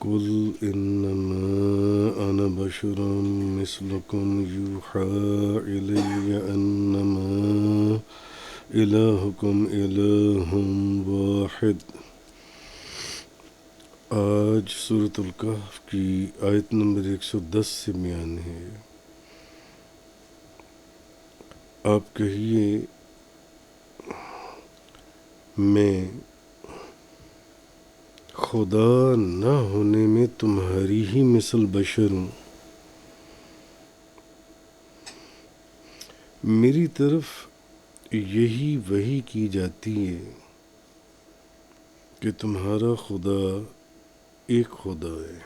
قل انما انا بشر مثلكم يوحى الي انما الہکم الہ واحد۔ آج سورۃ الکہف کی آیت نمبر 110 سے بیان ہے۔ آپ کہیے میں خدا نہ ہونے میں تمہاری ہی مثل بشر ہوں، میری طرف یہی وحی کی جاتی ہے کہ تمہارا خدا ایک خدا ہے۔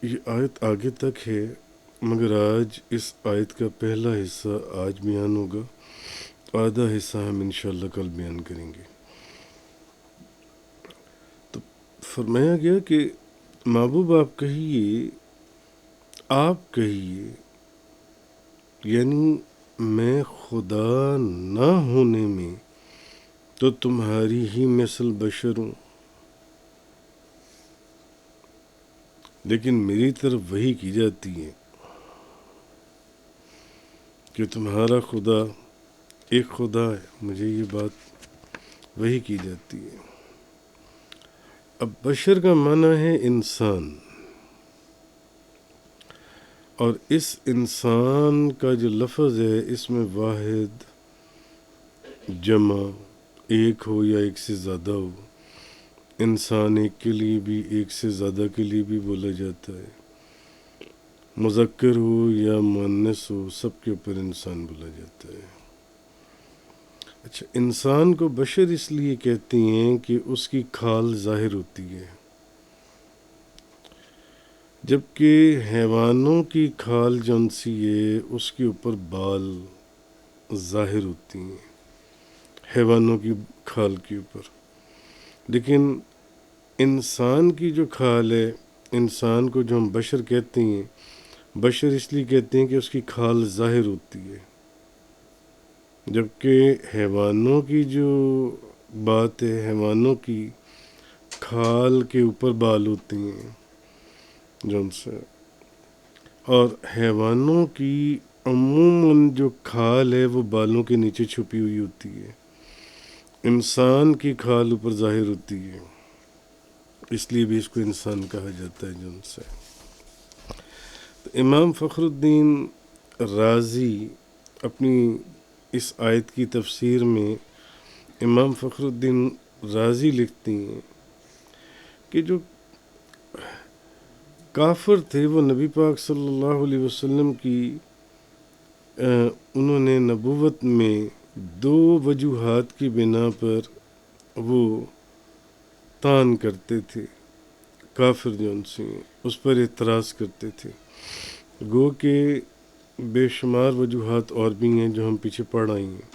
یہ آیت آگے تک ہے، مگر آج اس آیت کا پہلا حصہ آج بیان ہوگا، آدھا حصہ ہم انشاءاللہ کل بیان کریں گے۔ تو فرمایا گیا کہ محبوب آپ کہیے یعنی میں خدا نہ ہونے میں تو تمہاری ہی مثل بشر ہوں، لیکن میری طرف وحی کی جاتی ہے کہ تمہارا خدا ایک خدا ہے، مجھے یہ بات وحی کی جاتی ہے۔ اب بشر کا معنی ہے انسان، اور اس انسان کا جو لفظ ہے اس میں واحد، جمع، ایک ہو یا ایک سے زیادہ ہو، انسان ایک کے لیے بھی ایک سے زیادہ کے لیے بھی بولا جاتا ہے، مذکر ہو یا مؤنث ہو، سب کے اوپر انسان بولا جاتا ہے۔ اچھا، انسان کو بشر اس لیے کہتے ہیں کہ اس کی کھال ظاہر ہوتی ہے، جبکہ حیوانوں کی کھال جون سی ہے اس کے اوپر بال ظاہر ہوتی ہیں، حیوانوں کی کھال کے اوپر، لیکن انسان کی جو کھال ہے، انسان کو جو ہم بشر کہتے ہیں، بشر اس لیے کہتے ہیں کہ اس کی کھال ظاہر ہوتی ہے، جبکہ حیوانوں کی جو بات ہے، حیوانوں کی کھال کے اوپر بال ہوتے ہیں جون سے، اور حیوانوں کی عموماً جو کھال ہے وہ بالوں کے نیچے چھپی ہوئی ہوتی ہے، انسان کی کھال اوپر ظاہر ہوتی ہے، اس لیے بھی اس کو انسان کہا جاتا ہے جون سے۔ تو امام فخر الدین رازی اپنی اس آیت کی تفسیر میں امام فخر الدین رازی لکھتی ہیں کہ جو کافر تھے وہ نبی پاک صلی اللہ علیہ وسلم کی انہوں نے نبوت میں دو وجوہات کی بنا پر وہ طعن کرتے تھے، کافر جو ان سے اس پر اعتراض کرتے تھے، گو کہ بے شمار وجوہات اور بھی ہیں جو ہم پیچھے پڑھ آئی ہیں،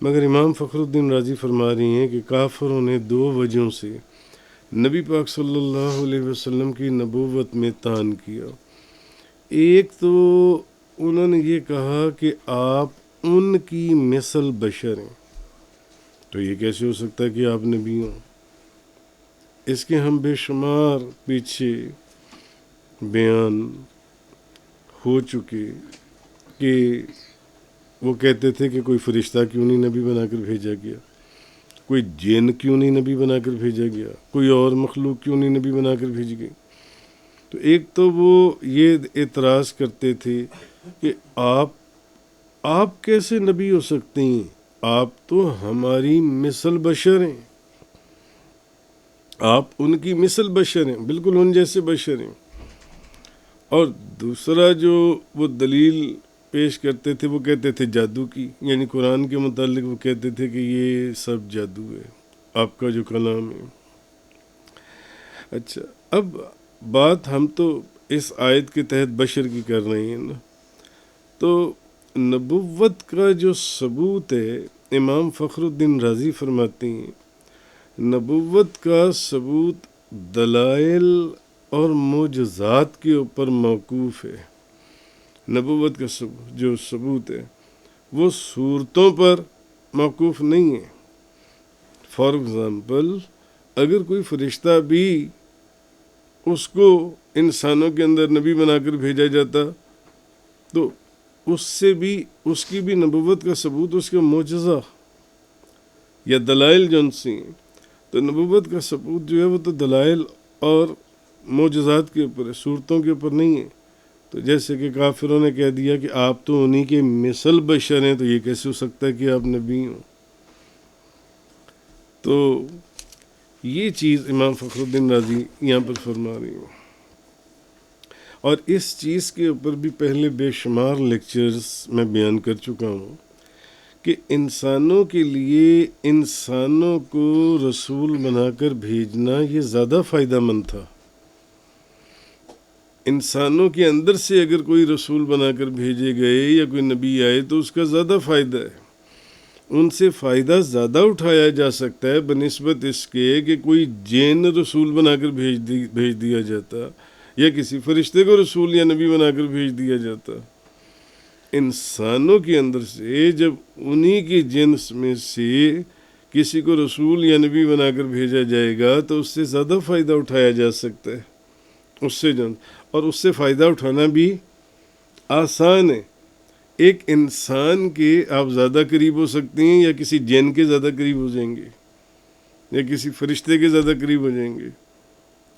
مگر امام فخر الدین رازی فرما رہی ہیں کہ کافروں نے دو وجہوں سے نبی پاک صلی اللہ علیہ وسلم کی نبوت میں طعن کیا۔ ایک تو انہوں نے یہ کہا کہ آپ ان کی مثل بشر ہیں، تو یہ کیسے ہو سکتا ہے کہ آپ نبی ہوں؟ اس کے ہم بے شمار پیچھے بیان ہو چکے کہ وہ کہتے تھے کہ کوئی فرشتہ کیوں نہیں نبی بنا کر بھیجا گیا، کوئی جن کیوں نہیں نبی بنا کر بھیجا گیا، کوئی اور مخلوق کیوں نہیں نبی بنا کر بھیج گئی۔ تو ایک تو وہ یہ اعتراض کرتے تھے کہ آپ کیسے نبی ہو سکتے ہیں، آپ تو ہماری مثل بشر ہیں، آپ ان کی مثل بشر ہیں، بالکل ان جیسے بشر ہیں۔ اور دوسرا جو وہ دلیل پیش کرتے تھے وہ کہتے تھے جادو کی، یعنی قرآن کے متعلق وہ کہتے تھے کہ یہ سب جادو ہے، آپ کا جو کلام ہے۔ اچھا، اب بات ہم تو اس آیت کے تحت بشر کی کر رہے ہیں نا، تو نبوت کا جو ثبوت ہے، امام فخر الدین رازی فرماتے ہیں نبوت کا ثبوت دلائل اور معجزات کے اوپر موقوف ہے۔ نبوت کا جو ثبوت ہے وہ صورتوں پر موقوف نہیں ہے، فار ایگزامپل اگر کوئی فرشتہ بھی اس کو انسانوں کے اندر نبی بنا کر بھیجا جاتا تو اس کی بھی نبوت کا ثبوت اس کا معجزہ یا دلائل جو ان سے ہیں، تو نبوت کا ثبوت جو ہے وہ تو دلائل اور معجزات کے اوپر ہے، صورتوں کے اوپر نہیں ہے۔ تو جیسے کہ کافروں نے کہہ دیا کہ آپ تو انہی کے مثل بشر ہیں، تو یہ کیسے ہو سکتا ہے کہ آپ نبی ہوں؟ تو یہ چیز امام فخر الدین رازی یہاں پر فرما رہی ہوں، اور اس چیز کے اوپر بھی پہلے بے شمار لیکچرز میں بیان کر چکا ہوں کہ انسانوں کے لیے انسانوں کو رسول بنا کر بھیجنا یہ زیادہ فائدہ مند تھا۔ انسانوں کے اندر سے اگر کوئی رسول بنا کر بھیجے گئے یا کوئی نبی آئے تو اس کا زیادہ فائدہ ہے، ان سے فائدہ زیادہ اٹھایا جا سکتا ہے بنسبت اس کے کہ کوئی جین رسول بنا کر بھیج دیا جاتا یا کسی فرشتے کو رسول یا نبی بنا کر بھیج دیا جاتا۔ انسانوں کے اندر سے جب انہی کے جنس میں سے کسی کو رسول یا نبی بنا کر بھیجا جائے گا تو اس سے زیادہ فائدہ اٹھایا جا سکتا ہے، اور اس سے فائدہ اٹھانا بھی آسان ہے۔ ایک انسان کے آپ زیادہ قریب ہو سکتے ہیں یا کسی جن کے زیادہ قریب ہو جائیں گے یا کسی فرشتے کے زیادہ قریب ہو جائیں گے۔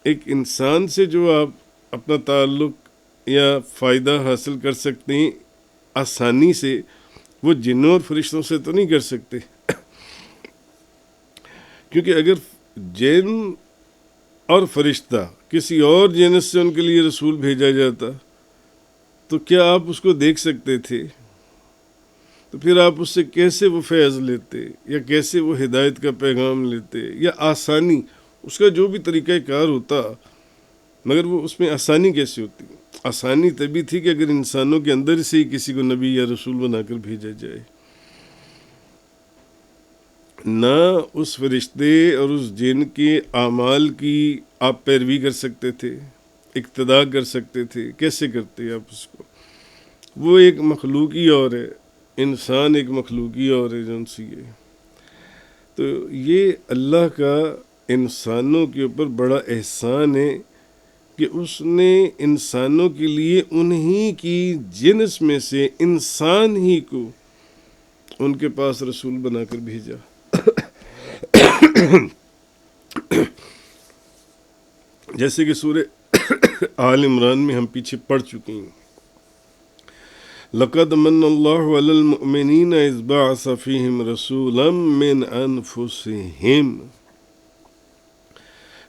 ایک انسان سے جو آپ اپنا تعلق یا فائدہ حاصل کر سکتے ہیں آسانی سے، وہ جنوں اور فرشتوں سے تو نہیں کر سکتے، کیونکہ اگر جن اور فرشتہ کسی اور جنس سے ان کے لیے رسول بھیجا جاتا تو کیا آپ اس کو دیکھ سکتے تھے؟ تو پھر آپ اس سے کیسے وہ فیض لیتے یا کیسے وہ ہدایت کا پیغام لیتے، یا آسانی اس کا جو بھی طریقہ کار ہوتا، مگر وہ اس میں آسانی کیسے ہوتی؟ آسانی تبھی تھی کہ اگر انسانوں کے اندر سے ہی کسی کو نبی یا رسول بنا کر بھیجا جائے۔ نہ اس فرشتے اور اس جن کے اعمال کی آپ پیروی کر سکتے تھے، اقتداء کر سکتے تھے، کیسے کرتے آپ اس کو؟ وہ ایک مخلوقی اور ہے، انسان ایک مخلوقی اور ہے جن سی ہے۔ تو یہ اللہ کا انسانوں کے اوپر بڑا احسان ہے کہ اس نے انسانوں کے لیے انہی کی جنس میں سے انسان ہی کو ان کے پاس رسول بنا کر بھیجا۔ جیسے کہ سورہ آل عمران میں ہم پیچھے پڑھ چکے ہیں، لَقَدْ مَنَّ اللَّهُ عَلَى الْمُؤْمِنِينَ إِذْ بَعَثَ فِيهِمْ رَسُولًا مِّنْ أَنفُسِهِمْ،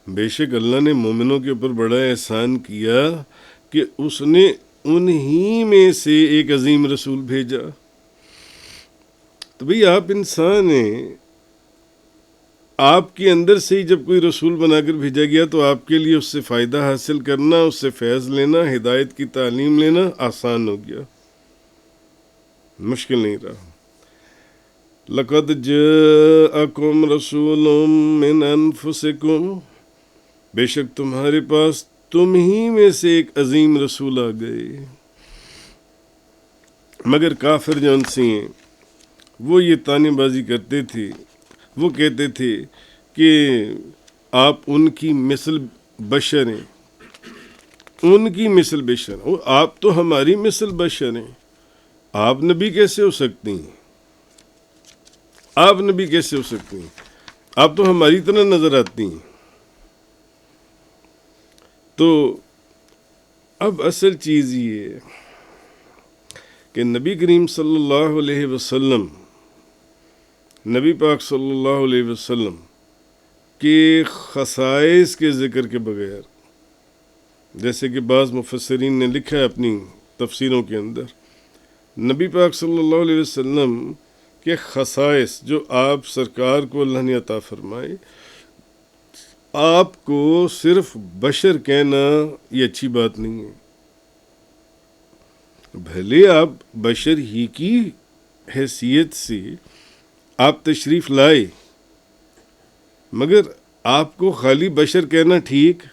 بے شک اللہ نے مومنوں کے اوپر بڑا احسان کیا کہ اس نے انہی میں سے ایک عظیم رسول بھیجا۔ تو بھئی آپ انسان ہیں، آپ کے اندر سے ہی جب کوئی رسول بنا کر بھیجا گیا تو آپ کے لیے اس سے فائدہ حاصل کرنا، اس سے فیض لینا، ہدایت کی تعلیم لینا آسان ہو گیا، مشکل نہیں رہا۔ لَقَدْ جَاءَكُمْ رَسُولٌ مِّنْ أَنفُسِكُمْ، بے شک تمہارے پاس تم ہی میں سے ایک عظیم رسول آ گئے۔ مگر کافر جو ان سے ہیں وہ یہ طعنہ بازی کرتے تھے، وہ کہتے تھے کہ آپ ان کی مثل بشر ہیں، ان کی مثل بشر ہیں، آپ تو ہماری مثل بشر ہیں، آپ نبی کیسے ہو سکتے ہیں؟ آپ نبی کیسے ہو سکتے ہیں؟ آپ تو ہماری طرح نظر آتی ہیں۔ تو اب اصل چیز یہ ہے کہ نبی کریم صلی اللہ علیہ وسلم، نبی پاک صلی اللہ علیہ وسلم کے خصائص کے ذکر کے بغیر، جیسے کہ بعض مفسرین نے لکھا ہے اپنی تفسیروں کے اندر، نبی پاک صلی اللہ علیہ وسلم کے خصائص جو آپ سرکار کو اللہ نے عطا فرمائے، آپ کو صرف بشر کہنا یہ اچھی بات نہیں ہے۔ بھلے آپ بشر ہی کی حیثیت سے آپ تشریف لائے، مگر آپ کو خالی بشر کہنا ٹھیک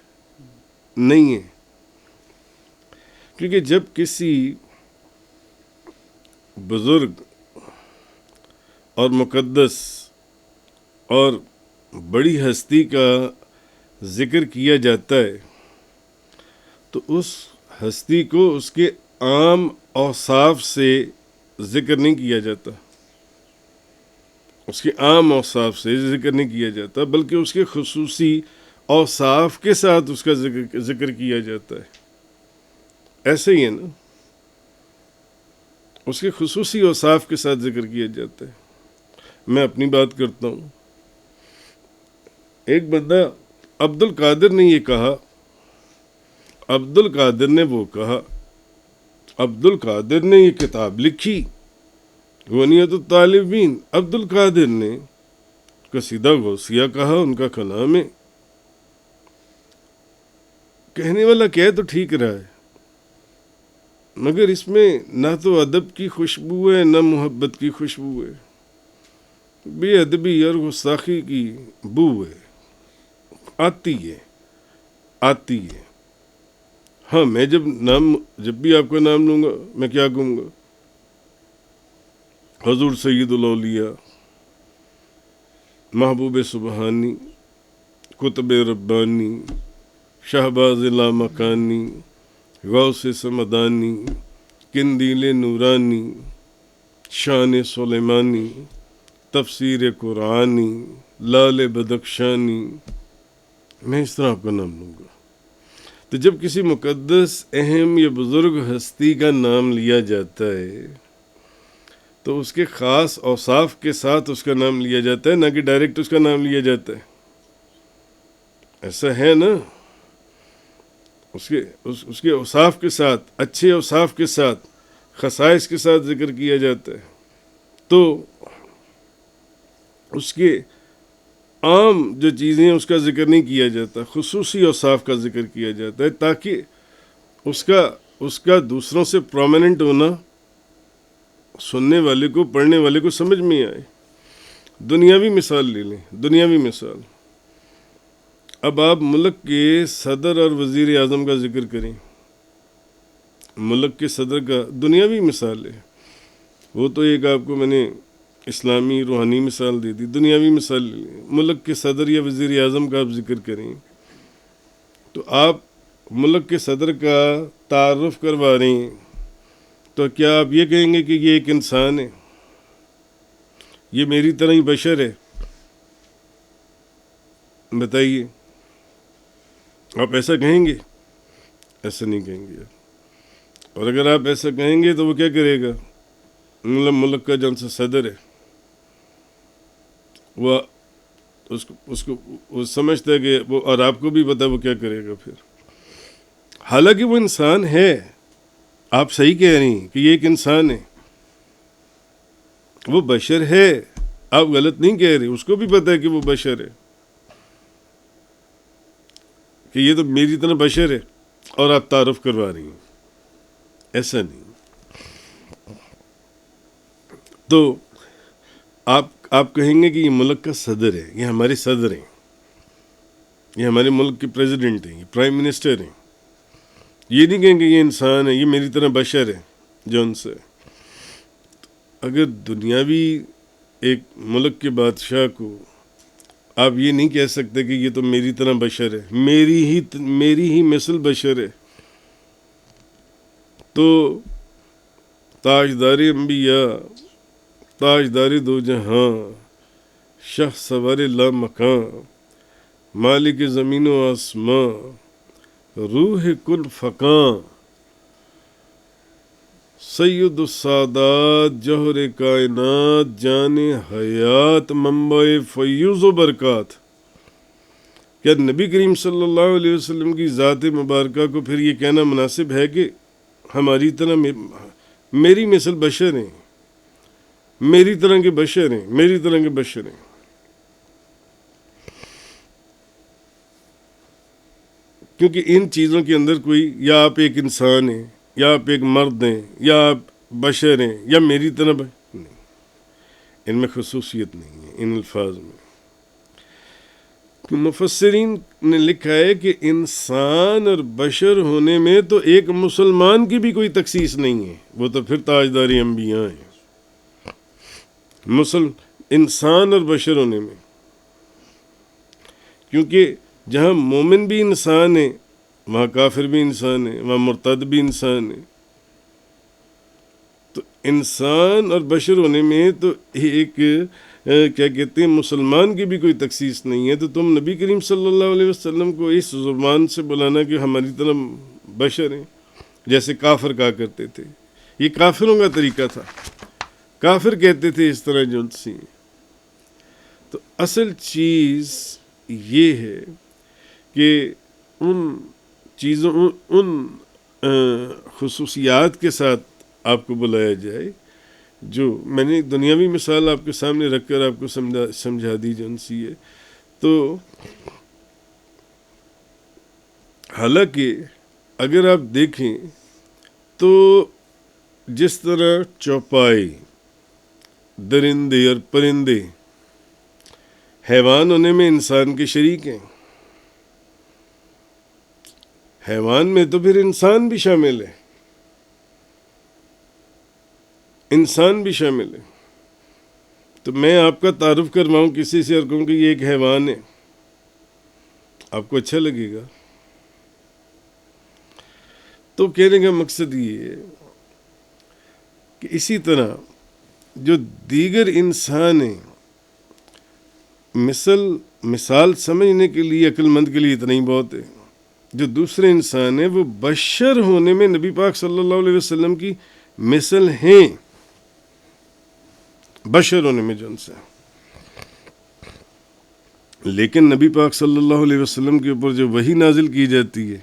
نہیں ہے، کیونکہ جب کسی بزرگ اور مقدس اور بڑی ہستی کا ذکر کیا جاتا ہے تو اس ہستی کو اس کے عام اوصاف سے ذکر نہیں کیا جاتا، اس کے عام اوصاف سے ذکر نہیں کیا جاتا، بلکہ اس کے خصوصی اوصاف کے ساتھ اس کا ذکر کیا جاتا ہے۔ ایسے ہی ہے نا، اس کے خصوصی اوصاف کے ساتھ ذکر کیا جاتا ہے۔ میں اپنی بات کرتا ہوں، ایک بندہ عبد القادر نے یہ کہا، عبد القادر نے وہ کہا، عبد القادر نے یہ کتاب لکھی غنیت الطالبین، عبد القادر نے قصیدہ غوثیہ کہا، ان کا کلام ہے۔ کہنے والا کہہ تو ٹھیک رہا ہے، مگر اس میں نہ تو ادب کی خوشبو ہے نہ محبت کی خوشبو ہے، بے ادبی اور گستاخی کی بو ہے، آتی ہے۔ ہاں، میں جب بھی آپ کا نام لوں گا میں کیا کہوں گا؟ حضور سید الاولیاء، محبوب سبحانی، قطب ربانی، شہباز لامکانی، غوث سمدانی، قندیل نورانی، شان سلیمانی، تفسیر قرآنی، لال بدخشانی، میں اس طرح آپ کا نام لوں گا۔ تو جب کسی مقدس، اہم یا بزرگ ہستی کا نام لیا جاتا ہے تو اس کے خاص اوصاف کے ساتھ اس کا نام لیا جاتا ہے، نہ کہ ڈائریکٹ اس کا نام لیا جاتا ہے۔ ایسا ہے نا، اس کے اوصاف کے ساتھ، اچھے اوصاف کے ساتھ، خصائص کے ساتھ ذکر کیا جاتا ہے، تو اس کے عام جو چیزیں اس کا ذکر نہیں کیا جاتا، خصوصی اوصاف کا ذکر کیا جاتا ہے تاکہ اس کا دوسروں سے پرومیننٹ ہونا سننے والے کو، پڑھنے والے کو سمجھ میں آئے۔ دنیاوی مثال لے لیں، دنیاوی مثال، اب آپ ملک کے صدر اور وزیر اعظم کا ذکر کریں، ملک کے صدر کا دنیاوی مثال ہے، وہ تو ایک آپ کو میں نے اسلامی روحانی مثال دے دی، دنیاوی مثال لے لیں، ملک کے صدر یا وزیر اعظم کا آپ ذکر کریں تو آپ ملک کے صدر کا تعارف کروا رہے ہیں تو کیا آپ یہ کہیں گے کہ یہ ایک انسان ہے، یہ میری طرح ہی بشر ہے؟ بتائیے، آپ ایسا کہیں گے؟ ایسا نہیں کہیں گے۔ اور اگر آپ ایسا کہیں گے تو وہ کیا کرے گا؟ ملک کا جون سا صدر ہے، اس کو وہ سمجھتا ہے کہ وہ، اور آپ کو بھی پتا وہ کیا کرے گا پھر۔ حالانکہ وہ انسان ہے، آپ صحیح کہہ رہی ہیں کہ یہ ایک انسان ہے، وہ بشر ہے، آپ غلط نہیں کہہ رہے، اس کو بھی پتا ہے کہ وہ بشر ہے، کہ یہ تو میری طرح بشر ہے، اور آپ تعارف کروا رہی ہیں۔ ایسا نہیں۔ تو آپ کہیں گے کہ یہ ملک کا صدر ہے، یہ ہمارے صدر ہیں، یہ ہمارے ملک کے پریزیڈنٹ ہیں، یہ پرائم منسٹر ہیں، یہ نہیں کہیں گے یہ انسان ہے، یہ میری طرح بشر ہے جو ان سے۔ اگر دنیاوی ایک ملک کے بادشاہ کو آپ یہ نہیں کہہ سکتے کہ یہ تو میری طرح بشر ہے، میری ہی مثل بشر ہے، تو تاجدار انبیاء، تاجدار دو جہاں، شاہ سوار لا مکان، مالک زمین و آسمان، روح کل فقاں، سید السادات، جوہر کائنات، جان حیات، منبع فیوز و برکات۔ کیا نبی کریم صلی اللہ علیہ وسلم کی ذات مبارکہ کو پھر یہ کہنا مناسب ہے کہ ہماری طرح میری مثل بشر ہیں، میری طرح کے بشر ہیں، میری طرح کے بشر ہیں؟ کیونکہ ان چیزوں کے اندر کوئی، یا آپ ایک انسان ہیں، یا آپ ایک مرد ہیں، یا آپ بشر ہیں، یا میری طرح نہیں، ان میں خصوصیت نہیں ہے، ان الفاظ میں۔ مفسرین نے لکھا ہے کہ انسان اور بشر ہونے میں تو ایک مسلمان کی بھی کوئی تخصیص نہیں ہے، وہ تو پھر تاجدار انبیاء ہیں۔ انسان اور بشر ہونے میں کیونکہ جہاں مومن بھی انسان ہے وہاں کافر بھی انسان ہے، وہاں مرتد بھی انسان ہے. تو انسان اور بشر ہونے میں تو ایک کیا کہتے ہیں مسلمان کی بھی کوئی تخصیص نہیں ہے. تو تم نبی کریم صلی اللہ علیہ وسلم کو اس زبان سے بلانا کہ ہماری طرح بشر ہیں، جیسے کافر کہا کرتے تھے. یہ کافروں کا طریقہ تھا، کافر کہتے تھے اس طرح جو سی. تو اصل چیز یہ ہے کہ ان چیزوں ان خصوصیات کے ساتھ آپ کو بلایا جائے جو میں نے دنیاوی مثال آپ کے سامنے رکھ کر آپ کو سمجھا دی جن سی ہے. تو حالانکہ اگر آپ دیکھیں تو جس طرح چوپائے، درندے اور پرندے حیوان ہونے میں انسان کے شریک ہیں، حیوان میں تو پھر انسان بھی شامل ہے، انسان بھی شامل ہے. تو میں آپ کا تعارف کرواؤں کسی سے اور کہوں کہ یہ ایک حیوان ہے، آپ کو اچھا لگے گا؟ تو کہنے کا مقصد یہ ہے کہ اسی طرح جو دیگر انسان ہیں، مثال سمجھنے کے لیے عقل مند کے لیے اتنا ہی بہت ہے. جو دوسرے انسان ہیں وہ بشر ہونے میں نبی پاک صلی اللہ علیہ وسلم کی مثل ہیں، بشر ہونے میں جو ان سے. لیکن نبی پاک صلی اللہ علیہ وسلم کے اوپر جو وحی نازل کی جاتی ہے،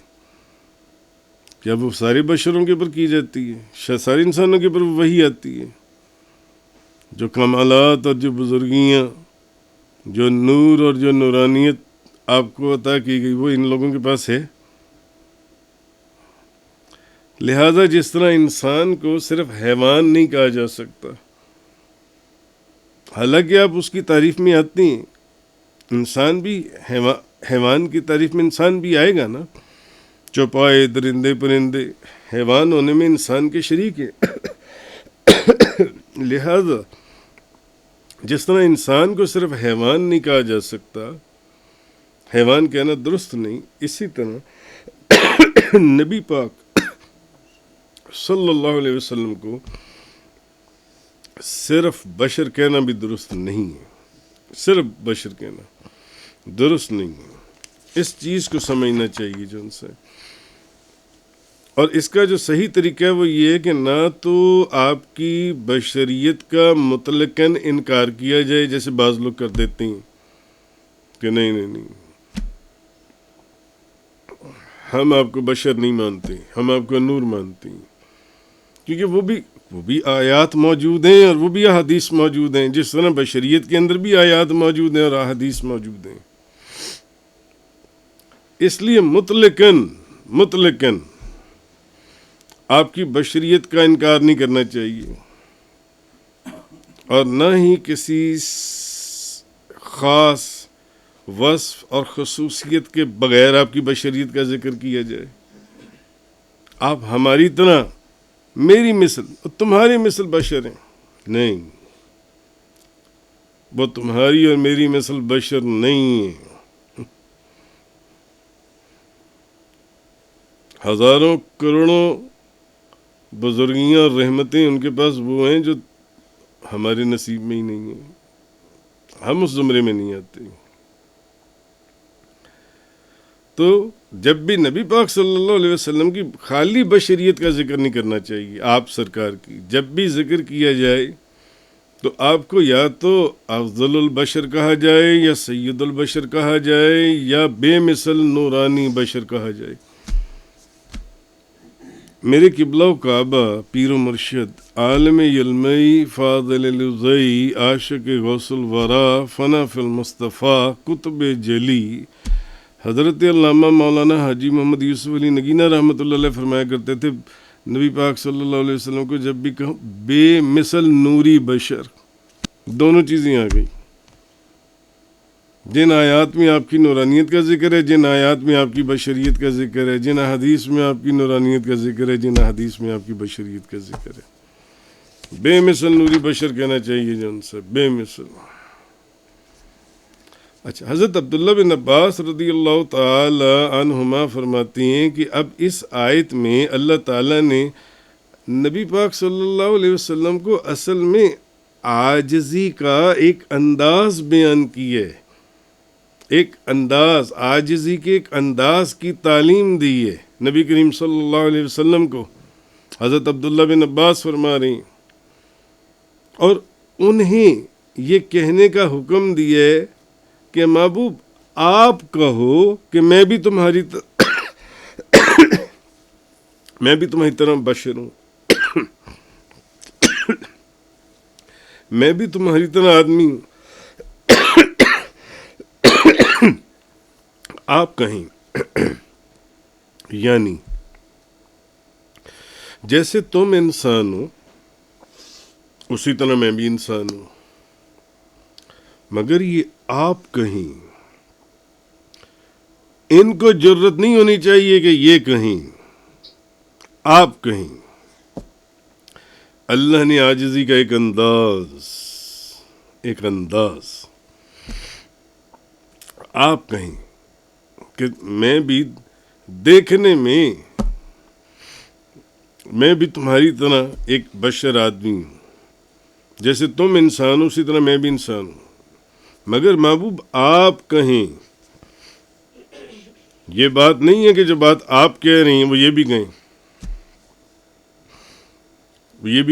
کیا وہ سارے بشروں کے اوپر کی جاتی ہے؟ سارے انسانوں کے اوپر وحی آتی ہے. جو کمالات اور جو بزرگیاں، جو نور اور جو نورانیت آپ کو عطا کی گئی وہ ان لوگوں کے پاس ہے. لہذا جس طرح انسان کو صرف حیوان نہیں کہا جا سکتا، حالانکہ آپ اس کی تعریف میں آتی ہیں، انسان بھی حیوان کی تعریف میں انسان بھی آئے گا نا. چوپائے، درندے، پرندے حیوان ہونے میں انسان کے شریک ہیں. لہذا جس طرح انسان کو صرف حیوان نہیں کہا جا سکتا، حیوان کہنا درست نہیں، اسی طرح نبی پاک صلی اللہ علیہ وسلم کو صرف بشر کہنا بھی درست نہیں ہے. صرف بشر کہنا درست نہیں ہے. اس چیز کو سمجھنا چاہیے جو ان سے. اور اس کا جو صحیح طریقہ ہے وہ یہ ہے کہ نہ تو آپ کی بشریت کا مطلقاً انکار کیا جائے جیسے بعض لوگ کر دیتے ہیں کہ نہیں ہم آپ کو بشر نہیں مانتے، ہم آپ کو نور مانتے ہیں. کیونکہ وہ بھی آیات موجود ہیں اور وہ بھی احادیث موجود ہیں، جس طرح بشریت کے اندر بھی آیات موجود ہیں اور احادیث موجود ہیں. اس لیے مطلقاً آپ کی بشریت کا انکار نہیں کرنا چاہیے، اور نہ ہی کسی خاص وصف اور خصوصیت کے بغیر آپ کی بشریت کا ذکر کیا جائے. آپ ہماری طرح میری مثل اور تمہاری مثل بشر ہیں، نہیں، وہ تمہاری اور میری مثل بشر نہیں ہے. ہزاروں کروڑوں بزرگیاں اور رحمتیں ان کے پاس وہ ہیں جو ہمارے نصیب میں ہی نہیں ہیں، ہم اس زمرے میں نہیں آتے. تو جب بھی نبی پاک صلی اللہ علیہ وسلم کی خالی بشریت کا ذکر نہیں کرنا چاہیے. آپ سرکار کی جب بھی ذکر کیا جائے تو آپ کو یا تو افضل البشر کہا جائے یا سید البشر کہا جائے یا بے مثل نورانی بشر کہا جائے. میرے قبلہ و کعبہ پیر و مرشد عالم علمی فاضل لزئی عاشق غوث الورا فنا فی المصطفیٰ قطب جلی حضرت علامہ مولانا حاجی محمد یوسف علی نگینہ رحمۃ اللہ علیہ فرمایا کرتے تھے نبی پاک صلی اللہ علیہ وسلم کو جب بھی کہو بے مثل نوری بشر، دونوں چیزیں آ گئی. جن آیات میں آپ کی نورانیت کا ذکر ہے، جن آیات میں آپ کی بشریت کا ذکر ہے، جن احادیث میں آپ کی نورانیت کا ذکر ہے، جن احادیث میں آپ کی بشریت کا ذکر ہے. بے مثل نوری بشر کہنا چاہیے جن سے بے مثل. اچھا، حضرت عبداللہ بن عباس رضی اللہ تعالی عنہما فرماتے ہیں کہ اب اس آیت میں اللہ تعالیٰ نے نبی پاک صلی اللہ علیہ وسلم کو اصل میں عاجزی کا ایک انداز بیان کی ہے، ایک انداز، عاجزی کے ایک انداز کی تعلیم دی ہے نبی کریم صلی اللہ علیہ وسلم کو. حضرت عبداللہ بن عباس فرما رہے ہیں، اور انہیں یہ کہنے کا حکم دیا ہے کہ محبوب آپ کہو کہ میں بھی تمہاری طرح بشر ہوں، میں بھی تمہاری طرح آدمی ہوں. آپ کہیں یعنی جیسے تم انسان ہو اسی طرح میں بھی انسان ہوں، مگر یہ آپ کہیں، ان کو جرت نہیں ہونی چاہیے کہ یہ کہیں، آپ کہیں. اللہ نے عاجزی کا ایک انداز آپ کہیں کہ میں بھی دیکھنے میں بھی تمہاری طرح ایک بشر آدمی ہوں، جیسے تم انسان ہو اسی طرح میں بھی انسان ہوں، مگر محبوب آپ کہیں. یہ بات نہیں ہے کہ جو بات آپ کہہ رہی ہیں وہ یہ بھی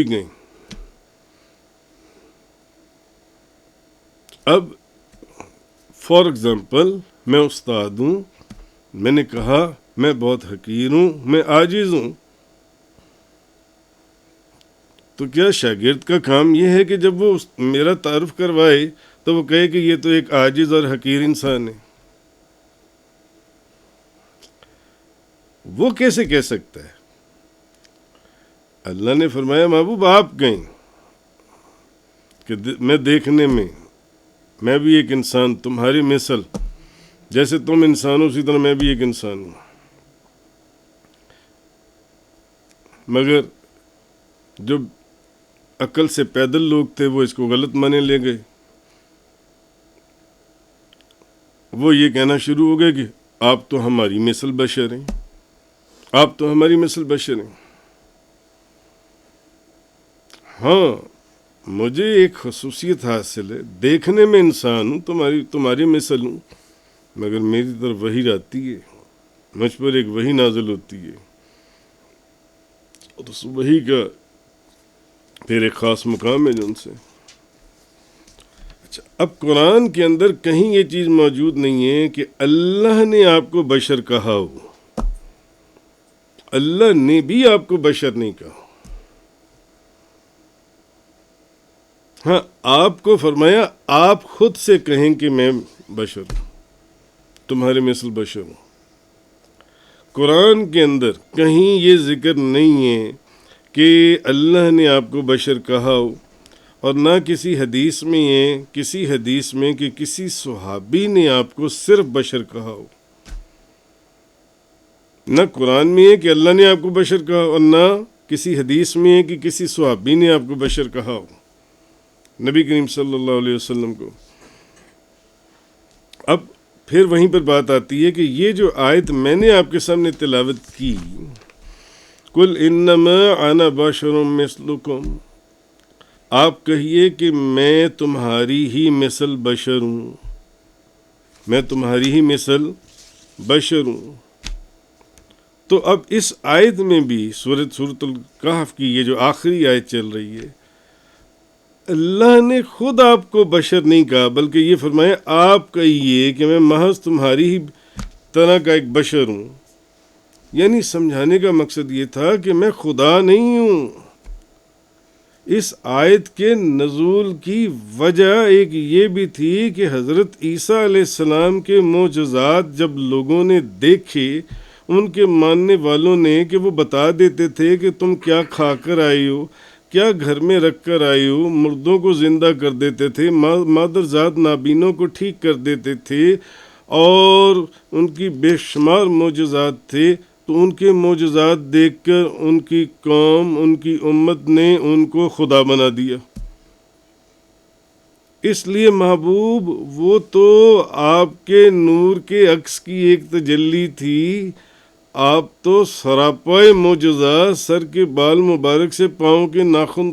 کہیں، اب فار ایگزامپل میں استاد ہوں، میں نے کہا میں بہت حقیر ہوں، میں عاجز ہوں، تو کیا شاگرد کا کام یہ ہے کہ جب وہ میرا تعارف کروائے تو وہ کہے کہ یہ تو ایک عاجز اور حقیر انسان ہے؟ وہ کیسے کہہ سکتا ہے؟ اللہ نے فرمایا محبوب آپ کہیں کہ میں دیکھنے میں بھی ایک انسان تمہاری مثل، جیسے تم انسان ہو اسی طرح میں بھی ایک انسان ہوں. مگر جو عقل سے پیدل لوگ تھے وہ اس کو غلط مانے لے گئے، وہ یہ کہنا شروع ہو گئے کہ آپ تو ہماری مثل بشر ہیں، آپ تو ہماری مثل بشر ہیں. ہاں، مجھے ایک خصوصیت حاصل ہے، دیکھنے میں انسان ہوں، تمہاری مثل ہوں، مگر میری طرف وحی آتی ہے، مجھ پر ایک وحی نازل ہوتی ہے، اور اس وحی کا پھر ایک خاص مقام ہے جو ان سے. اچھا، اب قرآن کے اندر کہیں یہ چیز موجود نہیں ہے کہ اللہ نے آپ کو بشر کہا ہو، اللہ نے بھی آپ کو بشر نہیں کہا. ہاں، آپ کو فرمایا آپ خود سے کہیں کہ میں بشر ہوں، تمہارے مثل بشر ہوں. قرآن کے اندر کہیں یہ ذکر نہیں ہے کہ اللہ نے آپ کو بشر کہا ہو، اور نہ کسی حدیث میں کہ کسی صحابی نے آپ کو صرف بشر کہا ہو. نہ قرآن میں ہے کہ اللہ نے آپ کو بشر کہا، اور نہ کسی حدیث میں ہے کہ کسی صحابی نے آپ کو بشر کہا ہو، نبی کریم صلی اللہ علیہ وسلم کو. اب پھر وہیں پر بات آتی ہے کہ یہ جو آیت میں نے آپ کے سامنے تلاوت کی، قُلْ إِنَّمَا أَنَا بَشَرٌ مِثْلُكُمْ، آپ کہیے کہ میں تمہاری ہی مثل بشر ہوں، میں تمہاری ہی مثل بشر ہوں. تو اب اس آیت میں بھی سورۃ الکہف کی یہ جو آخری آیت چل رہی ہے، اللہ نے خود آپ کو بشر نہیں کہا، بلکہ یہ فرمایا آپ کہیے کہ میں محض تمہاری ہی طرح کا ایک بشر ہوں. یعنی سمجھانے کا مقصد یہ تھا کہ میں خدا نہیں ہوں. اس آیت کے نزول کی وجہ ایک یہ بھی تھی کہ حضرت عیسیٰ علیہ السلام کے معجزات جب لوگوں نے دیکھے، ان کے ماننے والوں نے، کہ وہ بتا دیتے تھے کہ تم کیا کھا کر آئے ہو، کیا گھر میں رکھ کر آئے ہو، مردوں کو زندہ کر دیتے تھے، مادرزاد نابینوں کو ٹھیک کر دیتے تھے، اور ان کی بے شمار معجزات تھے. تو ان کے معجزات دیکھ کر ان کی قوم، ان کی امت نے ان کو خدا بنا دیا. اس لیے محبوب وہ تو آپ کے نور کے عکس کی ایک تجلی تھی، آپ تو سراپائے معجزہ، سر کے بال مبارک سے پاؤں کے ناخن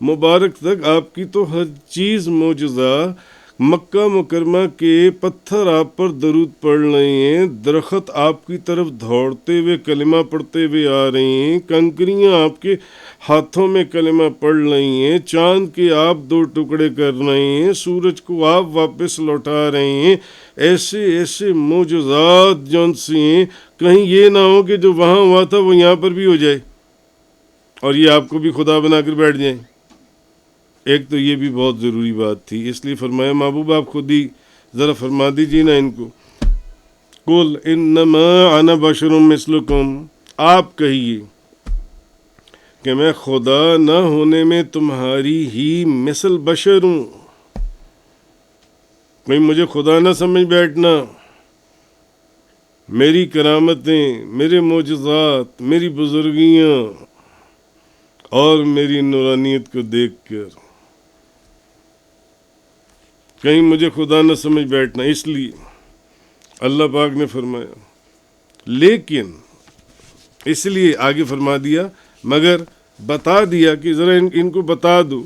مبارک تک آپ کی تو ہر چیز معجزہ۔ مکہ مکرمہ کے پتھر آپ پر درود پڑھ رہے ہیں، درخت آپ کی طرف دوڑتے ہوئے کلمہ پڑھتے ہوئے آ رہے ہیں، کنکریاں آپ کے ہاتھوں میں کلمہ پڑھ رہی ہیں، چاند کے آپ 2 ٹکڑے کر رہے ہیں، سورج کو آپ واپس لوٹا رہے ہیں۔ ایسے ایسے معجزات جون سے ہیں، کہیں یہ نہ ہو کہ جو وہاں ہوا تھا وہ یہاں پر بھی ہو جائے اور یہ آپ کو بھی خدا بنا کر بیٹھ جائیں۔ ایک تو یہ بھی بہت ضروری بات تھی، اس لیے فرمایا محبوب آپ خود ہی ذرا فرما دیجیے نا ان کو، قل انما انا بشر مثلکم، آپ کہیے کہ میں خدا نہ ہونے میں تمہاری ہی مثل بشر ہوں، کہیں مجھے خدا نہ سمجھ بیٹھنا۔ میری کرامتیں، میرے معجزات، میری بزرگیاں اور میری نورانیت کو دیکھ کر کہیں مجھے خدا نہ سمجھ بیٹھنا۔ اس لیے اللہ پاک نے فرمایا، لیکن اس لیے آگے فرما دیا، مگر بتا دیا کہ ذرا ان کو بتا دو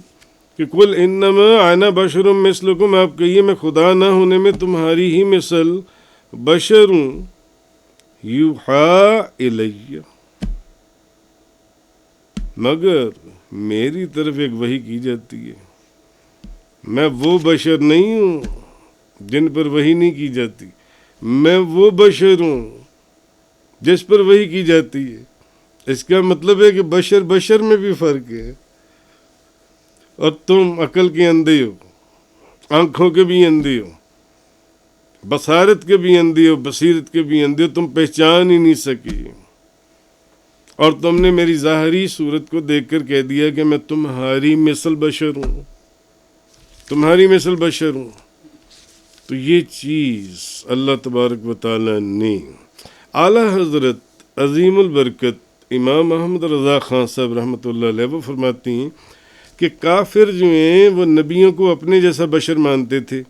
کہ قل انما انا بشر مثلکم، آپ کہیے میں خدا نہ ہونے میں تمہاری ہی مثل بشر ہوں، یوحی الی، مگر میری طرف ایک وحی کی جاتی ہے۔ میں وہ بشر نہیں ہوں جن پر وحی نہیں کی جاتی، میں وہ بشر ہوں جس پر وحی کی جاتی ہے۔ اس کا مطلب ہے کہ بشر بشر میں بھی فرق ہے، اور تم عقل کے اندھے ہو، آنکھوں کے بھی اندھے ہو، بصارت کے بھی اندھے ہو، بصیرت کے بھی اندھے ہو، تم پہچان ہی نہیں سکے، اور تم نے میری ظاہری صورت کو دیکھ کر کہہ دیا کہ میں تمہاری مثل بشر ہوں، تمہاری مثل بشر ہوں۔ تو یہ چیز اللہ تبارک و تعالیٰ نے اعلیٰ حضرت عظیم البرکت امام محمد رضا خان صاحب رحمۃ اللہ علیہ وہ فرماتی ہیں کہ کافر جو ہیں وہ نبیوں کو اپنے جیسا بشر مانتے تھے،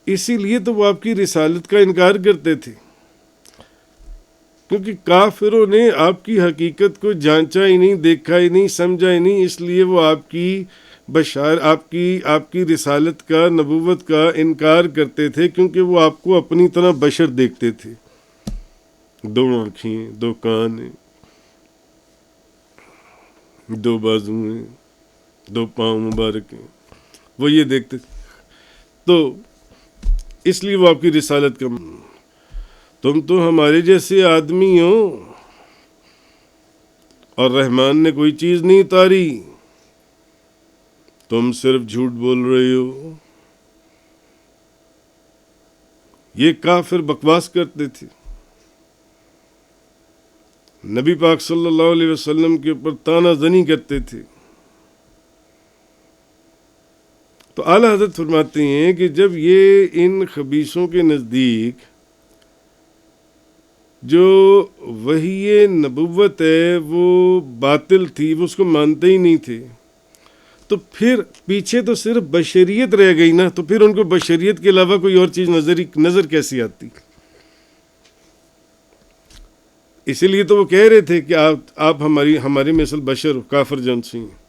اسی لیے تو وہ آپ کی رسالت کا انکار کرتے تھے، کیونکہ کافروں نے آپ کی حقیقت کو جانچا ہی نہیں، دیکھا ہی نہیں، سمجھا ہی نہیں، اس لیے وہ آپ کی آپ کی رسالت کا، نبوت کا انکار کرتے تھے، کیونکہ وہ آپ کو اپنی طرح بشر دیکھتے تھے، 2 آنکھیں، 2 کان ہیں، 2 بازو ہیں، 2 پاؤں مبارک ہیں، وہ یہ دیکھتے تھے، تو اس لیے وہ آپ کی رسالت کا، تم تو ہمارے جیسے آدمی ہو اور رحمان نے کوئی چیز نہیں اتاری، تم صرف جھوٹ بول رہے ہو۔ یہ کافر بکواس کرتے تھے، نبی پاک صلی اللہ علیہ وسلم کے اوپر طعنہ زنی کرتے تھے۔ تو اعلیٰ حضرت فرماتے ہیں کہ جب یہ ان خبیثوں کے نزدیک جو وحی نبوت ہے وہ باطل تھی، وہ اس کو مانتے ہی نہیں تھے، تو پھر پیچھے تو صرف بشریت رہ گئی نا، تو پھر ان کو بشریت کے علاوہ کوئی اور چیز نظر کیسی آتی؟ اسی لیے تو وہ کہہ رہے تھے کہ آپ ہماری مثل بشر ہو، کافر جنسی ہیں،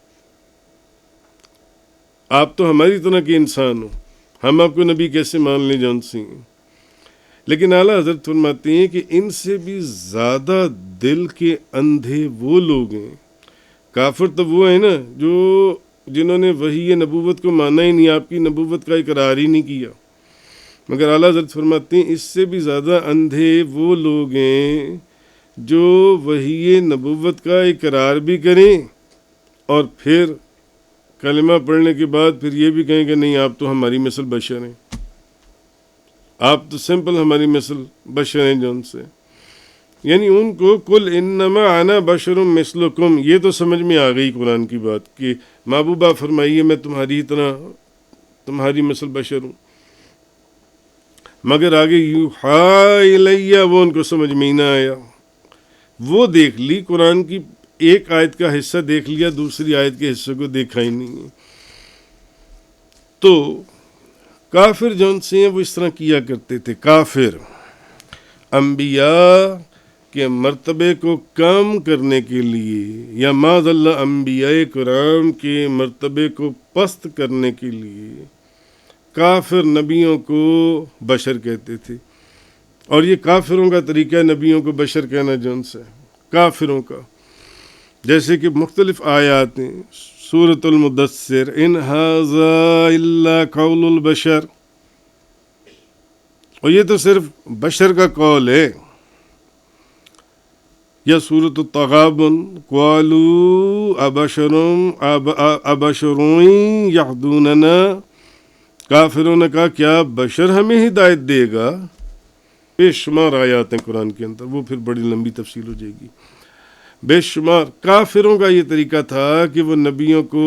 آپ تو ہماری طرح کے انسان ہو، ہم آپ کو نبی کیسے مان لیں جنسی ہیں۔ لیکن اعلیٰ حضرت فرماتے ہیں کہ ان سے بھی زیادہ دل کے اندھے وہ لوگ ہیں، کافر تو وہ ہیں نا جنہوں نے وحی نبوت کو مانا ہی نہیں، آپ کی نبوت کا اقرار ہی نہیں کیا، مگر اعلیٰ حضرت فرماتے ہیں اس سے بھی زیادہ اندھے وہ لوگ ہیں جو وحی نبوت کا اقرار بھی کریں اور پھر کلمہ پڑھنے کے بعد پھر یہ بھی کہیں کہ نہیں آپ تو ہماری مثل بشر ہیں، آپ تو سمپل ہماری مثل بشر ہیں جن سے، یعنی ان کو قل انما انا بشر مثلکم، یہ تو سمجھ میں آ گئی قرآن کی بات کہ محبوبہ فرمائیے میں تمہاری طرح تمہاری مثل بشر ہوں، مگر آگے یوحی الی وہ ان کو سمجھ میں ہی نہ آیا۔ وہ دیکھ لی قرآن کی ایک آیت کا حصہ دیکھ لیا، دوسری آیت کے حصے کو دیکھا ہی نہیں ہے۔ تو کافر جون سے ہیں وہ اس طرح کیا کرتے تھے. کافر انبیاء کے مرتبے کو کم کرنے کے لیے یا معاذ اللہ انبیاء کرام کے مرتبے کو پست کرنے کے لیے کافر نبیوں کو بشر کہتے تھے. اور یہ کافروں کا طریقہ ہے نبیوں کو بشر کہنا جون سے کافروں کا. جیسے کہ مختلف آیات ہیں سورۃ المدثر ان ھذا الا قول البشر، اور یہ تو صرف بشر کا قول ہے. یا سورۃ التغابن قالوا ابشر یہدوننا، کافروں نے کہا کیا بشر ہمیں ہدایت دے گا. بے شمار آیات ہیں قرآن کے اندر، وہ پھر بڑی لمبی تفصیل ہو جائے گی. بے شمار کافروں کا یہ طریقہ تھا کہ وہ نبیوں کو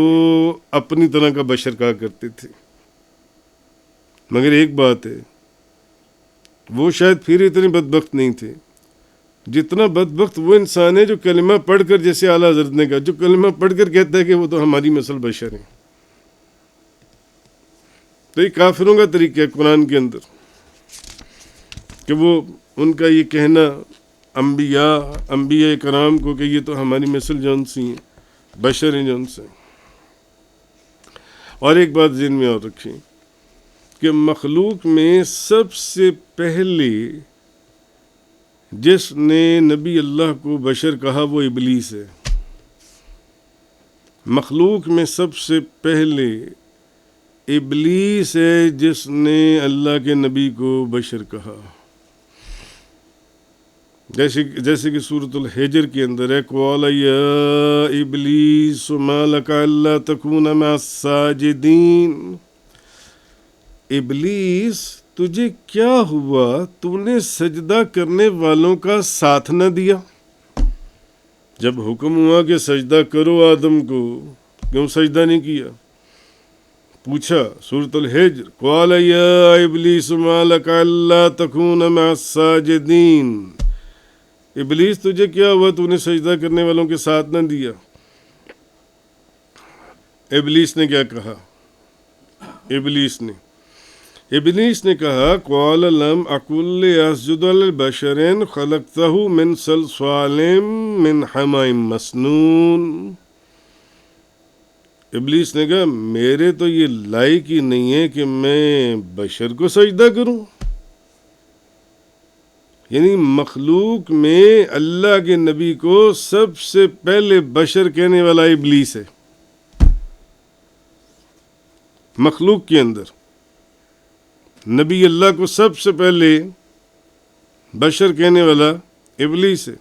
اپنی طرح کا بشر کہا کرتے تھے. مگر ایک بات ہے، وہ شاید پھر اتنے بدبخت نہیں تھے جتنا بدبخت وہ انسان ہے جو کلمہ پڑھ کر، جیسے اعلیٰ حضرت نے کہا، جو کلمہ پڑھ کر کہتا ہے کہ وہ تو ہماری مثل بشر ہیں. تو یہ کافروں کا طریقہ ہے قرآن کے اندر کہ وہ ان کا یہ کہنا انبیاء کرام کو کہ یہ تو ہماری مثل جون سی ہیں، بشر ہیں جون سے. اور ایک بات ذہن میں اور رکھیں کہ مخلوق میں سب سے پہلے جس نے نبی اللہ کو بشر کہا وہ ابلیس ہے. مخلوق میں سب سے پہلے ابلیس ہے جس نے اللہ کے نبی کو بشر کہا. جیسے کہ سورۃ الحجر کے اندر ہے قال یا ابلیس ما لک الا تکون مع الساجدین. ابلیس تجھے کیا ہوا، تو نے سجدہ کرنے والوں کا ساتھ نہ دیا. جب حکم ہوا کہ سجدہ کرو آدم کو، کیوں سجدہ نہیں کیا؟ پوچھا سورۃ الحجر قال یا ابلیس ما لک الا تکون مع الساجدین. ابلیس تجھے کیا ہوا، تو نے سجدہ کرنے والوں کے ساتھ نہ دیا. ابلیس نے کیا کہا؟ ابلیس نے کہا قال لم اکن اسجد لبشر خلقتہ من صلصال من حماء مسنون. ابلیس نے کہا میرے تو یہ لائق ہی نہیں ہے کہ میں بشر کو سجدہ کروں. یعنی مخلوق میں اللہ کے نبی کو سب سے پہلے بشر کہنے والا ابلیس ہے. مخلوق کے اندر نبی اللہ کو سب سے پہلے بشر کہنے والا ابلیس ہے.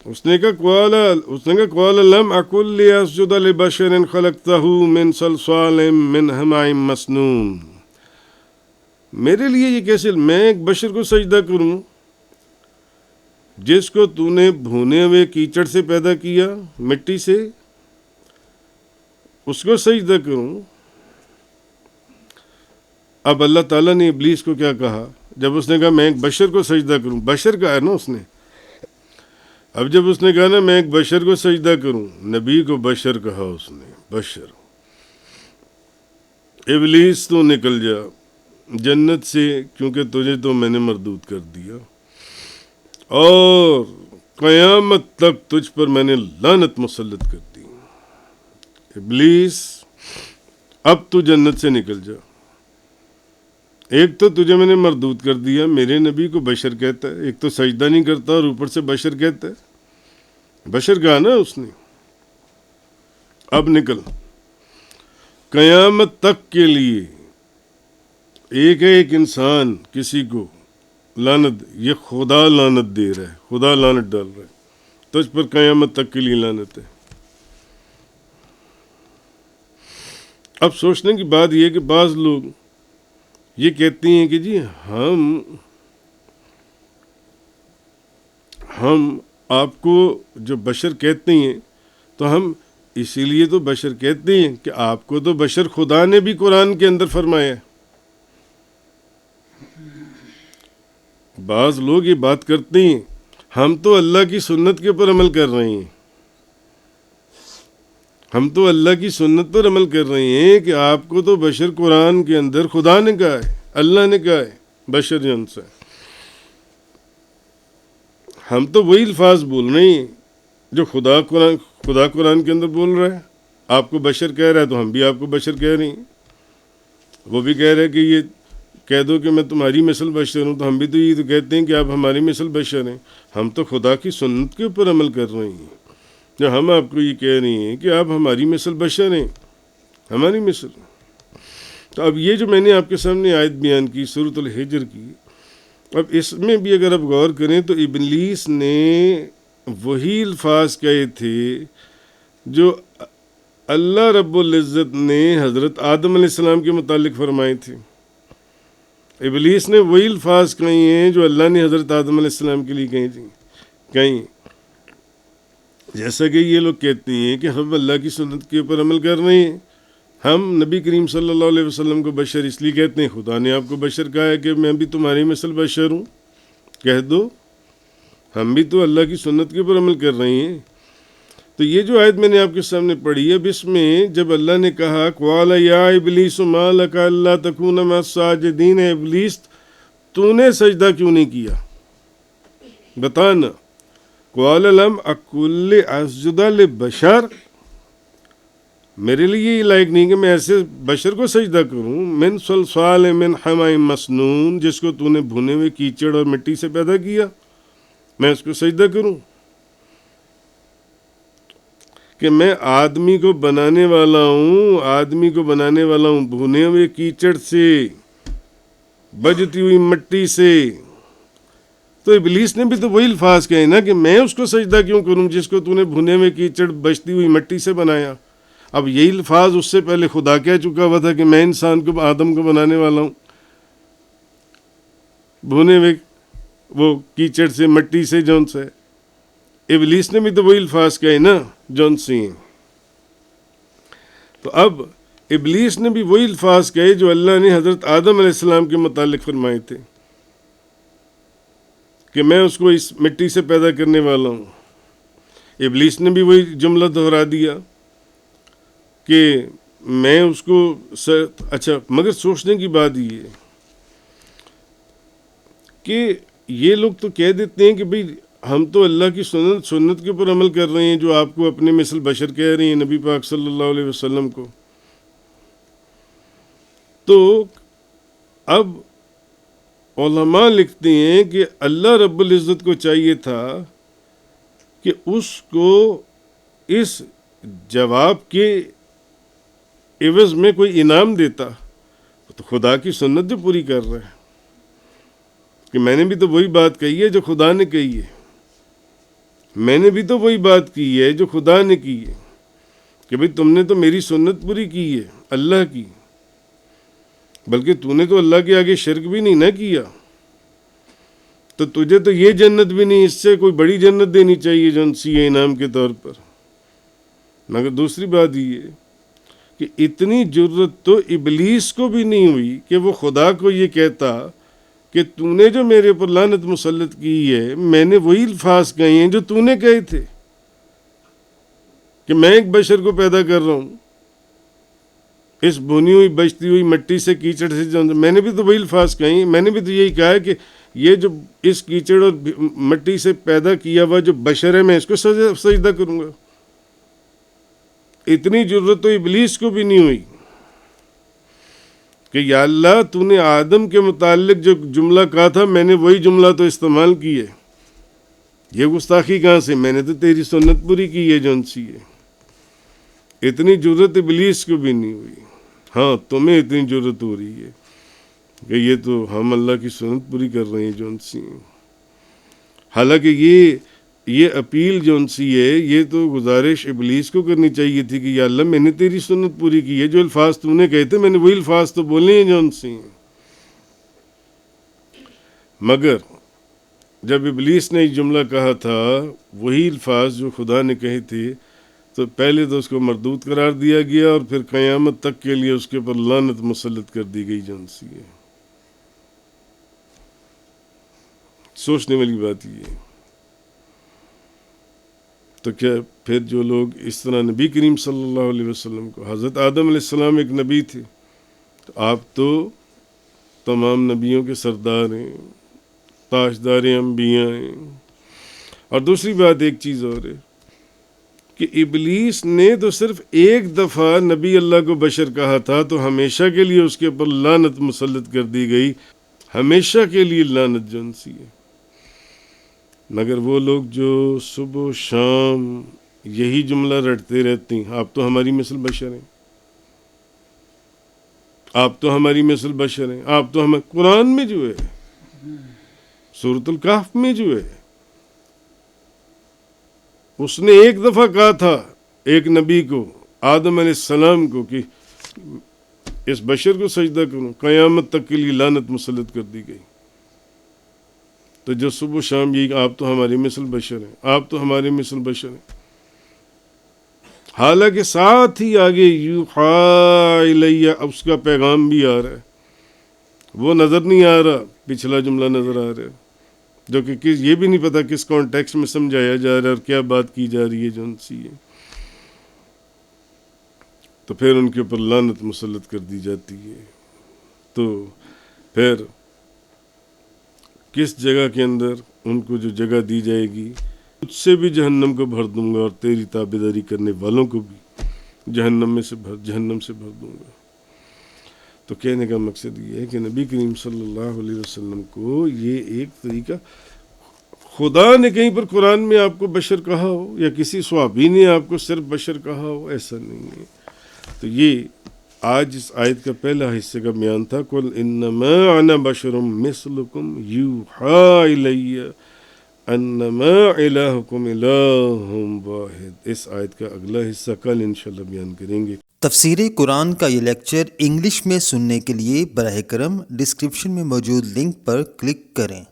اس نے کہا قال لم اکن لاسجد لبشر خلقتہ من صلصال من حماء مسنون. میرے لیے یہ کیسے، میں ایک بشر کو سجدہ کروں جس کو تو نے بھونے ہوئے کیچڑ سے پیدا کیا، مٹی سے، اس کو سجدہ کروں؟ اب اللہ تعالیٰ نے ابلیس کو کیا کہا جب اس نے کہا میں ایک بشر کو سجدہ کروں؟ بشر کہا ہے نا اس نے. اب جب اس نے کہا نا میں ایک بشر کو سجدہ کروں، نبی کو بشر کہا اس نے، بشر. ابلیس تو نکل جا جنت سے، کیونکہ تجھے تو میں نے مردود کر دیا، اور قیامت تک تجھ پر میں نے لعنت مسلط کر دی. ابلیس اب تو جنت سے نکل جا. ایک تو تجھے میں نے مردود کر دیا، میرے نبی کو بشر کہتا ہے، ایک تو سجدہ نہیں کرتا اور اوپر سے بشر کہتا ہے. بشر کہا نا اس نے. اب نکل. قیامت تک کے لیے ایک انسان کسی کو لعنت، یہ خدا لعنت دے رہا ہے، خدا لعنت ڈال رہا ہے، تجھ پر قیامت تک کے لیے لعنت ہے. اب سوچنے کی بات یہ ہے کہ بعض لوگ یہ کہتے ہیں کہ جی ہم آپ کو جو بشر کہتے ہیں تو ہم اسی لیے تو بشر کہتے ہیں کہ آپ کو تو بشر خدا نے بھی قرآن کے اندر فرمایا ہے. بعض لوگ یہ بات کرتے ہیں ہم تو اللہ کی سنت کے اوپر عمل کر رہے ہیں، ہم تو اللہ کی سنت پر عمل کر رہے ہیں کہ آپ کو تو بشر قرآن کے اندر خدا نے کہا ہے، اللہ نے کہا ہے بشر جن سے، ہم تو وہی الفاظ بول رہے ہیں جو خدا قرآن کے اندر بول رہا ہے. آپ کو بشر کہہ رہا ہے تو ہم بھی آپ کو بشر کہہ رہے ہیں. وہ بھی کہہ رہے کہ یہ کہہ دو کہ میں تمہاری مثل بشر ہوں، تو ہم بھی تو یہ تو کہتے ہیں کہ آپ ہماری مثل بشر ہیں. ہم تو خدا کی سنت کے اوپر عمل کر رہے ہیں. جو ہم آپ کو یہ کہہ رہے ہیں کہ آپ ہماری مثل بشر ہیں، ہماری مثل. تو اب یہ جو میں نے آپ کے سامنے آیت بیان کی سورۃ الحجر کی، اب اس میں بھی اگر آپ غور کریں تو ابلیس نے وہی الفاظ کہے تھے جو اللہ رب العزت نے حضرت آدم علیہ السلام کے متعلق فرمائے تھے. ابلیس نے وہی الفاظ کہے ہیں جو اللہ نے حضرت آدم علیہ السلام کے لیے کہیں. جیسا کہ یہ لوگ کہتے ہیں کہ ہم اللہ کی سنت کے اوپر عمل کر رہے ہیں، ہم نبی کریم صلی اللہ علیہ وسلم کو بشر اس لیے کہتے ہیں، خدا نے آپ کو بشر کہا ہے کہ میں بھی تمہاری مثل بشر ہوں، کہہ دو ہم بھی تو اللہ کی سنت کے اوپر عمل کر رہے ہیں. تو یہ جو آیت میں نے آپ کے سامنے پڑھی ہے، اب اس میں جب اللہ نے کہا قال یا ابلیس ما لک الا تکون مع الساجدین، ابلیس تو نے سجدہ کیوں نہیں کیا، بتانا. قال لم اکن اسجد لبشر، میرے لیے یہ لائق نہیں کہ میں ایسے بشر کو سجدہ کروں. من صلصال من حماء مسنون، جس کو تو نے بھنے ہوئے کیچڑ اور مٹی سے پیدا کیا، میں اس کو سجدہ کروں؟ کہ میں آدمی کو بنانے والا ہوں بھنے ہوئے کیچڑ سے، بجتی ہوئی مٹی سے. تو ابلیس نے بھی تو وہی الفاظ کہے نا کہ میں اس کو سجدہ کیوں کروں جس کو تو نے بھنے ہوئے کیچڑ بجتی ہوئی مٹی سے بنایا. اب یہی الفاظ اس سے پہلے خدا کہہ چکا ہوا تھا کہ میں انسان کو، آدم کو بنانے والا ہوں بھنے ہوئے وہ کیچڑ سے، مٹی سے، جون سے. ابلیس نے بھی تو وہی الفاظ کہے نا جون سے. تو اب ابلیس نے بھی وہی الفاظ کہے جو اللہ نے حضرت آدم علیہ السلام کے متعلق فرمائے تھے کہ میں اس کو اس مٹی سے پیدا کرنے والا ہوں. ابلیس نے بھی وہی جملہ دہرا دیا کہ میں اس کو اچھا، مگر سوچنے کی بات یہ ہے کہ یہ لوگ تو کہہ دیتے ہیں کہ بھئی ہم تو اللہ کی سنت کے اوپر عمل کر رہے ہیں جو آپ کو اپنے مثل بشر کہہ رہے ہیں نبی پاک صلی اللہ علیہ وسلم کو. تو اب علماء لکھتے ہیں کہ اللہ رب العزت کو چاہیے تھا کہ اس کو اس جواب کے عوض میں کوئی انعام دیتا. تو خدا کی سنت جو پوری کر رہا ہے کہ میں نے بھی تو وہی بات کہی ہے جو خدا نے کہی ہے، میں نے بھی تو وہی بات کی ہے جو خدا نے کی ہے کہ بھئی تم نے تو میری سنت پوری کی ہے اللہ کی، بلکہ تو نے تو اللہ کے آگے شرک بھی نہیں نہ کیا، تو تجھے تو یہ جنت بھی نہیں، اس سے کوئی بڑی جنت دینی چاہیے جو سی انعام کے طور پر. مگر دوسری بات یہ کہ اتنی جرت تو ابلیس کو بھی نہیں ہوئی کہ وہ خدا کو یہ کہتا کہ تو نے جو میرے اوپر لعنت مسلط کی ہے، میں نے وہی الفاظ کہے ہیں جو تو نے کہے تھے کہ میں ایک بشر کو پیدا کر رہا ہوں اس بھنی ہوئی بجتی ہوئی مٹی سے، کیچڑ سے. میں نے بھی تو وہی الفاظ کہے ہیں، میں نے بھی تو یہی کہا ہے کہ یہ جو اس کیچڑ اور مٹی سے پیدا کیا ہوا جو بشر ہے، میں اس کو سجدہ کروں گا. اتنی جرت تو ابلیس کو بھی نہیں ہوئی کہ یا اللہ تو نے آدم کے متعلق جو جملہ کہا تھا میں نے وہی جملہ تو استعمال کی ہے، یہ گستاخی کہاں سے، میں نے تو تیری سنت پوری کی ہے جون سی ہے. اتنی جرت ابلیس کو بھی نہیں ہوئی. ہاں تمہیں اتنی جرت ہو رہی ہے کہ یہ تو ہم اللہ کی سنت پوری کر رہے ہیں جون سی. حالانکہ یہ اپیل جون سی ہے، یہ تو گزارش ابلیس کو کرنی چاہیے تھی کہ یا اللہ میں نے تیری سنت پوری کی ہے، جو الفاظ تو نے کہے تھے میں نے وہی الفاظ تو بولے ہیں جون سی. مگر جب ابلیس نے یہ جملہ کہا تھا وہی الفاظ جو خدا نے کہے تھے، تو پہلے تو اس کو مردود قرار دیا گیا اور پھر قیامت تک کے لیے اس کے اوپر لعنت مسلط کر دی گئی جون سی ہے. سوچنے والی بات یہ ہے. تو کیا پھر جو لوگ اس طرح نبی کریم صلی اللہ علیہ وسلم کو، حضرت آدم علیہ السلام ایک نبی تھے، تو آپ تو تمام نبیوں کے سردار ہیں، تاجدار انبیاء ہیں۔ اور دوسری بات ایک چیز اور ہے کہ ابلیس نے تو صرف ایک دفعہ نبی اللہ کو بشر کہا تھا، تو ہمیشہ کے لیے اس کے اوپر لعنت مسلط کر دی گئی، ہمیشہ کے لیے لعنت جو ان سی ہے۔ مگر وہ لوگ جو صبح و شام یہی جملہ رٹتے رہتے ہیں، آپ تو ہماری مثل بشر ہیں، آپ تو ہماری مثل بشر ہیں، آپ تو ہمیں، قرآن میں جو ہے، سورۃ الکہف میں جو ہے، اس نے ایک دفعہ کہا تھا ایک نبی کو، آدم علیہ السلام کو، کہ اس بشر کو سجدہ کروں، قیامت تک کے لیے لعنت مسلط کر دی گئی۔ تو جو صبح و شام یہی، آپ تو ہماری مثل بشر ہیں، آپ تو ہمارے مثل بشر ہیں، حالانکہ ساتھ ہی آگے یوحی الیہ، اس کا پیغام بھی آ رہا ہے، وہ نظر نہیں آ رہا، پچھلا جملہ نظر آ رہا ہے، جو کہ یہ بھی نہیں پتا کس کانٹیکسٹ میں سمجھایا جا رہا ہے اور کیا بات کی جا رہی ہے جو ان سی ہے۔ تو پھر ان کے اوپر لعنت مسلط کر دی جاتی ہے۔ تو پھر کس جگہ کے اندر ان کو جو جگہ دی جائے گی، تجھ سے بھی جہنم کو بھر دوں گا اور تیری تابعداری کرنے والوں کو بھی جہنم سے بھر دوں گا۔ تو کہنے کا مقصد یہ ہے کہ نبی کریم صلی اللہ علیہ وسلم کو یہ ایک طریقہ، خدا نے کہیں پر قرآن میں آپ کو بشر کہا ہو یا کسی صحابی نے آپ کو صرف بشر کہا ہو، ایسا نہیں ہے۔ تو یہ آج اس آیت کا پہلا حصے کا بیان تھا، قُلْ إِنَّمَا أَنَا بَشَرٌ مِثْلُكُمْ يُوحَىٰ إِلَيَّ أَنَّمَا إِلَٰهُكُمْ إِلَٰهٌ وَاحِدٌ۔ اس آیت کا اگلا حصہ کل انشاءاللہ بیان کریں گے۔ تفسیر قرآن کا یہ لیکچر انگلش میں سننے کے لیے براہ کرم ڈسکرپشن میں موجود لنک پر کلک کریں۔